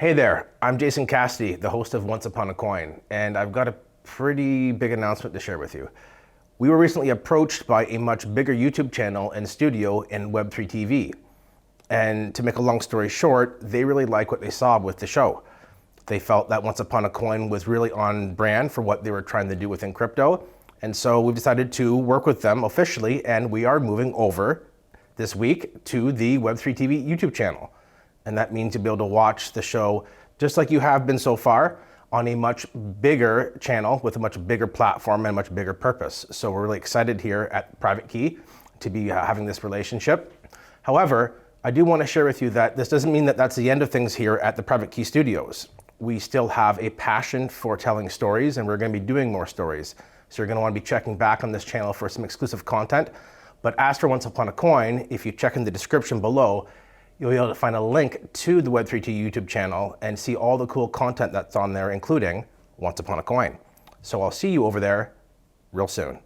Hey there, I'm Jason Cassidy, the host of Once Upon a Coin, and I've got a pretty big announcement to share with you. We were recently approached by a much bigger YouTube channel and studio in Web3 TV. And to make a long story short, they really liked what they saw with the show. They felt that Once Upon a Coin was really on brand for what they were trying to do within crypto. And so we decided to work with them officially, and we are moving over this week to the Web3 TV YouTube channel. And that means you'll be able to watch the show just like you have been so far on a much bigger channel with a much bigger platform and a much bigger purpose. So we're really excited here at Private Key to be having this relationship. However, I do want to share with you that this doesn't mean that that's the end of things here at the Private Key Studios. We still have a passion for telling stories, and we're going to be doing more stories. So you're going to want to be checking back on this channel for some exclusive content. But as for Once Upon a Coin, if you check in the description below, you'll be able to find a link to the Web3T YouTube channel and see all the cool content that's on there, including Once Upon a Coin. So I'll see you over there real soon.